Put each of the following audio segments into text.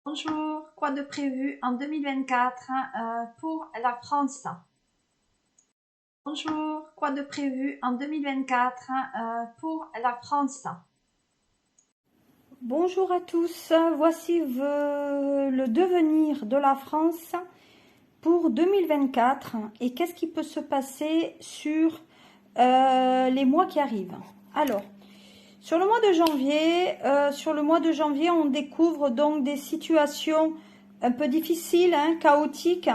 Bonjour, quoi de prévu en 2024 pour la France? Bonjour, quoi de prévu en 2024 pour la France? Bonjour à tous, voici le devenir de la France pour 2024 et qu'est-ce qui peut se passer sur les mois qui arrivent. Alors, sur le mois de janvier, on découvre donc des situations un peu difficiles, chaotiques.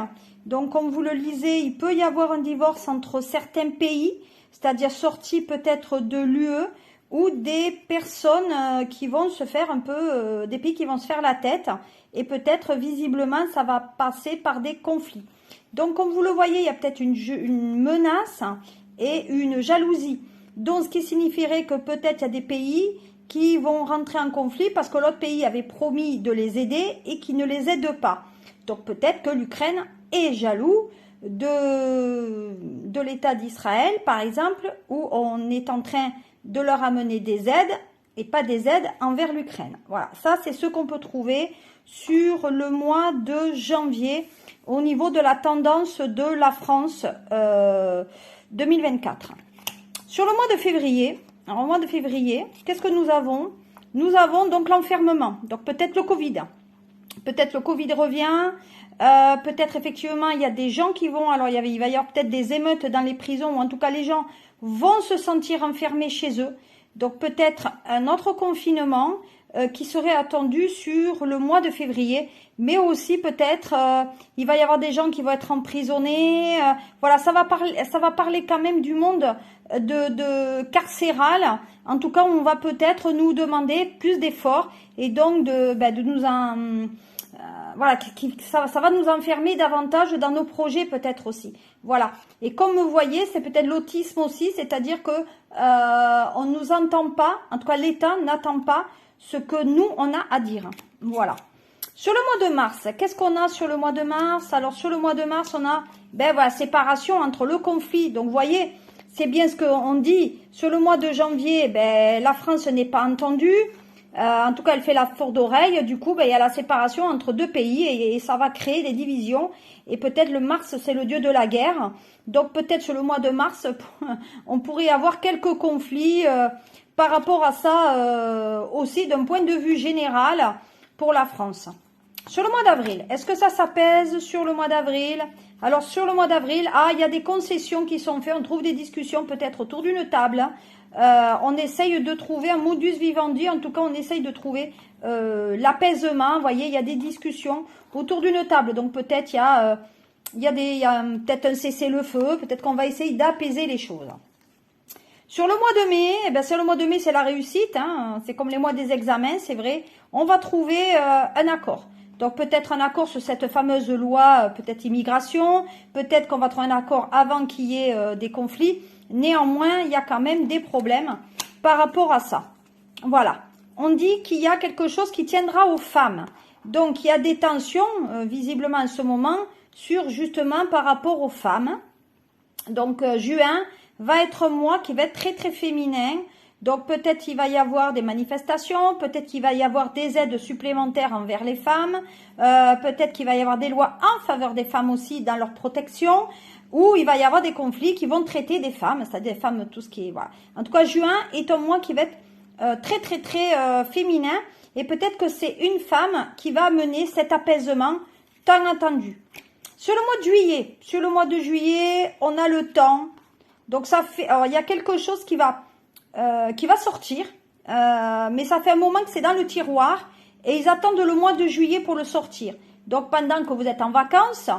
Donc, comme vous le lisez, il peut y avoir un divorce entre certains pays, c'est-à-dire sortis peut-être de l'UE, ou des personnes qui vont se faire un peu, des pays qui vont se faire la tête, et peut-être visiblement ça va passer par des conflits. Donc, comme vous le voyez, il y a peut-être une menace et une jalousie. Donc, ce qui signifierait que peut-être il y a des pays qui vont rentrer en conflit parce que l'autre pays avait promis de les aider et qui ne les aide pas. Donc, peut-être que l'Ukraine est jaloux de l'État d'Israël, par exemple, où on est en train de leur amener des aides et pas des aides envers l'Ukraine. Voilà, ça c'est ce qu'on peut trouver sur le mois de janvier au niveau de la tendance de la France 2024. Sur le mois de février, alors au mois de février, qu'est-ce que nous avons? Nous avons donc l'enfermement, donc peut-être le Covid. Peut-être le Covid revient, peut-être effectivement il y a des gens qui vont, alors il va y avoir peut-être des émeutes dans les prisons, ou en tout cas les gens vont se sentir enfermés chez eux. Donc peut-être un autre confinement qui serait attendu sur le mois de février, mais aussi peut-être il va y avoir des gens qui vont être emprisonnés. Voilà, ça va parler quand même du monde de carcéral. En tout cas, on va peut-être nous demander plus d'efforts et donc de nous en voilà, ça va nous enfermer davantage dans nos projets peut-être aussi. Voilà. Et comme vous voyez, c'est peut-être l'autisme aussi, c'est-à-dire que on nous entend pas, en tout cas l'État n'attend pas ce que nous on a à dire. Voilà. Sur le mois de mars, qu'est-ce qu'on a sur le mois de mars? Alors sur le mois de mars, on a voilà, séparation entre le conflit. Donc vous voyez, c'est bien ce qu'on dit. Sur le mois de janvier, la France n'est pas entendue. En tout cas, elle fait la sourde oreille. Du coup, il y a la séparation entre deux pays et ça va créer des divisions. Et peut-être le Mars, c'est le dieu de la guerre. Donc peut-être sur le mois de mars, on pourrait avoir quelques conflits par rapport à ça aussi d'un point de vue général pour la France. Sur le mois d'avril, est-ce que ça s'apaise sur le mois d'avril? Alors sur le mois d'avril, il y a des concessions qui sont faites, on trouve des discussions peut-être autour d'une table. On essaye de trouver un modus vivendi, en tout cas on essaye de trouver l'apaisement. Vous voyez, il y a des discussions autour d'une table, donc peut-être il y a peut-être un cessez-le-feu, peut-être qu'on va essayer d'apaiser les choses. Sur le mois de mai, sur le mois de mai, c'est la réussite, c'est comme les mois des examens, c'est vrai, on va trouver un accord. Donc peut-être un accord sur cette fameuse loi, peut-être immigration, peut-être qu'on va trouver un accord avant qu'il y ait des conflits. Néanmoins, il y a quand même des problèmes par rapport à ça. Voilà, on dit qu'il y a quelque chose qui tiendra aux femmes. Donc il y a des tensions, visiblement en ce moment, sur justement par rapport aux femmes. Donc juin va être un mois qui va être très très féminin. Donc peut-être il va y avoir des manifestations, peut-être qu'il va y avoir des aides supplémentaires envers les femmes, peut-être qu'il va y avoir des lois en faveur des femmes aussi dans leur protection, ou il va y avoir des conflits qui vont traiter des femmes, c'est-à-dire des femmes, tout ce qui est... Voilà. En tout cas, juin est un mois qui va être très très très féminin, et peut-être que c'est une femme qui va mener cet apaisement tant attendu. Sur le mois de juillet, on a le temps, donc ça fait... Alors, il y a quelque chose qui va sortir, mais ça fait un moment que c'est dans le tiroir et ils attendent le mois de juillet pour le sortir. Donc pendant que vous êtes en vacances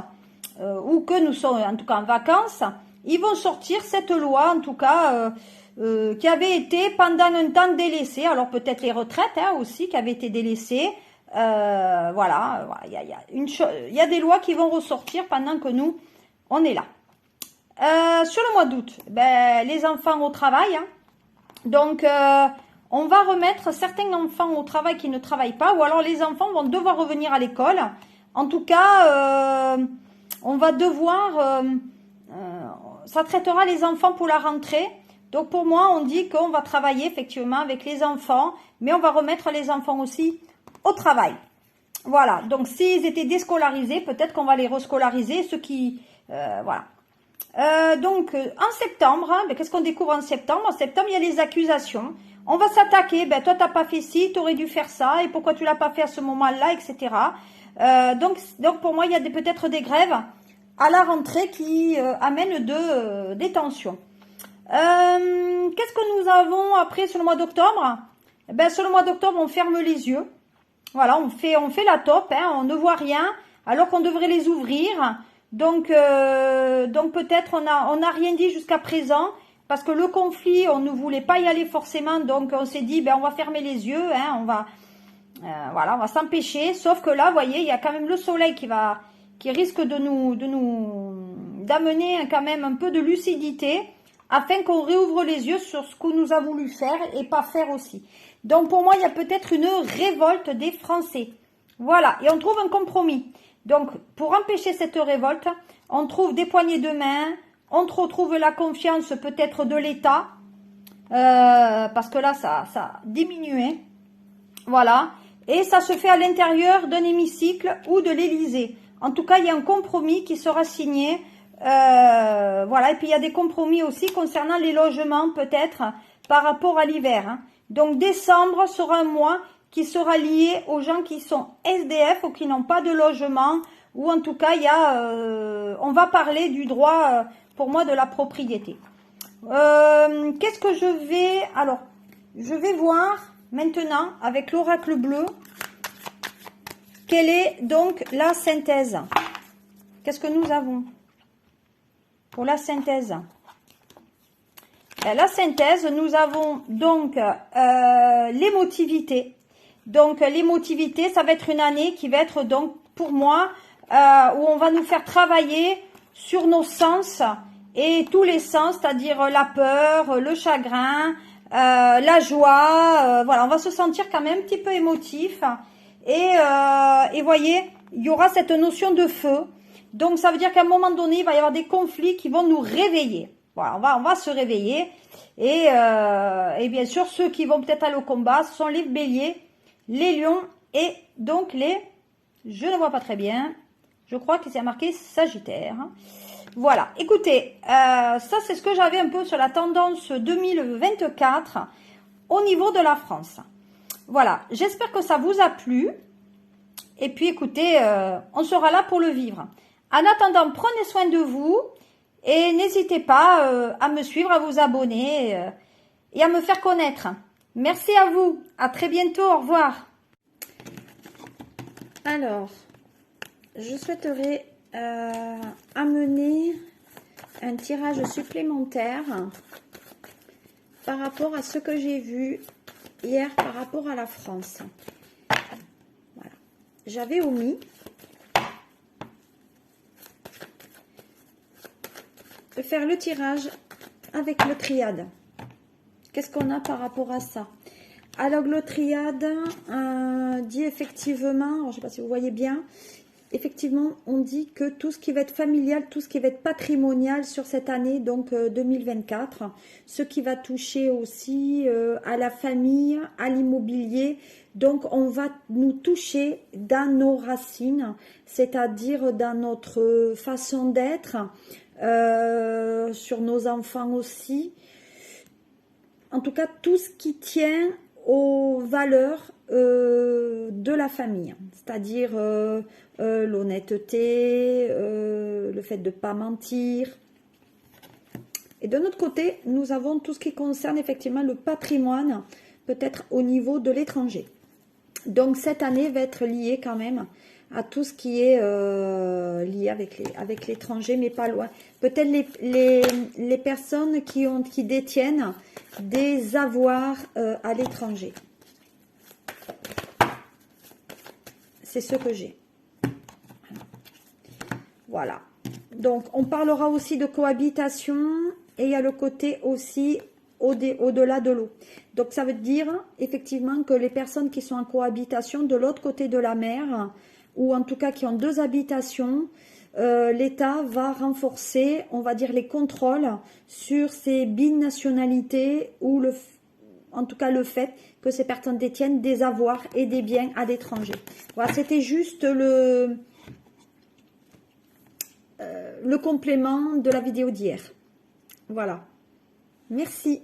ou que nous sommes en tout cas en vacances, ils vont sortir cette loi en tout cas qui avait été pendant un temps délaissée. Alors peut-être les retraites aussi qui avaient été délaissées. Voilà, il y a des lois qui vont ressortir pendant que nous on est là. Sur le mois d'août, les enfants au travail. Donc, on va remettre certains enfants au travail qui ne travaillent pas, ou alors les enfants vont devoir revenir à l'école. En tout cas, on va devoir, ça traitera les enfants pour la rentrée. Donc pour moi, on dit qu'on va travailler effectivement avec les enfants, mais on va remettre les enfants aussi au travail. Voilà, donc s'ils étaient déscolarisés, peut-être qu'on va les rescolariser, ceux qui... voilà. Donc, en septembre, hein, qu'est-ce qu'on découvre en septembre? En septembre, il y a les accusations. On va s'attaquer, ben toi, t'as pas fait ci, tu aurais dû faire ça, et pourquoi tu l'as pas fait à ce moment-là, etc. Donc, pour moi, il y a peut-être des grèves à la rentrée qui amènent des tensions. Qu'est-ce que nous avons après sur le mois d'octobre? Ben, sur le mois d'octobre, on ferme les yeux. Voilà, on fait la taupe, hein, on ne voit rien, alors qu'on devrait les ouvrir. Donc peut-être on a rien dit jusqu'à présent, parce que le conflit, on ne voulait pas y aller forcément, donc on s'est dit, ben on va fermer les yeux, hein, voilà, on va s'empêcher. Sauf que là, vous voyez, il y a quand même le soleil qui risque d'amener quand même un peu de lucidité, afin qu'on réouvre les yeux sur ce que nous a voulu faire et pas faire aussi. Donc pour moi, il y a peut-être une révolte des Français. Voilà, et on trouve un compromis. Donc pour empêcher cette révolte, on trouve des poignées de main, on retrouve la confiance peut-être de l'État, parce que là, ça a diminué. Voilà, et ça se fait à l'intérieur d'un hémicycle ou de l'Élysée. En tout cas, il y a un compromis qui sera signé. Voilà, et puis il y a des compromis aussi concernant les logements peut-être par rapport à l'hiver, hein. Donc décembre sera un mois qui sera lié aux gens qui sont SDF ou qui n'ont pas de logement, ou en tout cas il y a on va parler du droit pour moi de la propriété. Qu'est-ce que je vais voir maintenant avec l'oracle bleu quelle est donc la synthèse. Qu'est-ce que nous avons pour la synthèse? La synthèse, nous avons donc l'émotivité. Donc l'émotivité, ça va être une année qui va être donc pour moi où on va nous faire travailler sur nos sens et tous les sens, c'est-à-dire la peur, le chagrin, la joie. Voilà, on va se sentir quand même un petit peu émotif. Et voyez, il y aura cette notion de feu. Donc ça veut dire qu'à un moment donné, il va y avoir des conflits qui vont nous réveiller. Voilà, on va se réveiller. Et bien sûr, ceux qui vont peut-être aller au combat, ce sont les béliers, les lions et donc je ne vois pas très bien, je crois que c'est marqué Sagittaire. Voilà, écoutez, ça c'est ce que j'avais un peu sur la tendance 2024 au niveau de la France. Voilà, j'espère que ça vous a plu. Et puis écoutez, on sera là pour le vivre. En attendant, prenez soin de vous. Et n'hésitez pas à me suivre, à vous abonner et à me faire connaître. Merci à vous. À très bientôt. Au revoir. Alors, je souhaiterais amener un tirage supplémentaire par rapport à ce que j'ai vu hier par rapport à la France. Voilà. J'avais omis de faire le tirage avec le triade. Qu'est-ce qu'on a par rapport à ça? Alors le triade dit effectivement, alors, je ne sais pas si vous voyez bien, effectivement on dit que tout ce qui va être familial, tout ce qui va être patrimonial sur cette année, donc 2024, ce qui va toucher aussi à la famille, à l'immobilier, donc on va nous toucher dans nos racines, c'est-à-dire dans notre façon d'être, sur nos enfants aussi, en tout cas tout ce qui tient aux valeurs de la famille, c'est-à-dire l'honnêteté, le fait de ne pas mentir. Et de notre côté, nous avons tout ce qui concerne effectivement le patrimoine, peut-être au niveau de l'étranger. Donc cette année va être liée quand même à tout ce qui est lié avec l'étranger, mais pas loin. Peut-être les personnes qui détiennent des avoirs à l'étranger. C'est ce que j'ai. Voilà. Donc, on parlera aussi de cohabitation et il y a le côté aussi au-delà de l'eau. Donc, ça veut dire effectivement que les personnes qui sont en cohabitation de l'autre côté de la mer, ou en tout cas qui ont deux habitations, l'État va renforcer, on va dire, les contrôles sur ces binationalités ou en tout cas le fait que ces personnes détiennent des avoirs et des biens à l'étranger. Voilà, c'était juste le complément de la vidéo d'hier. Voilà. Merci.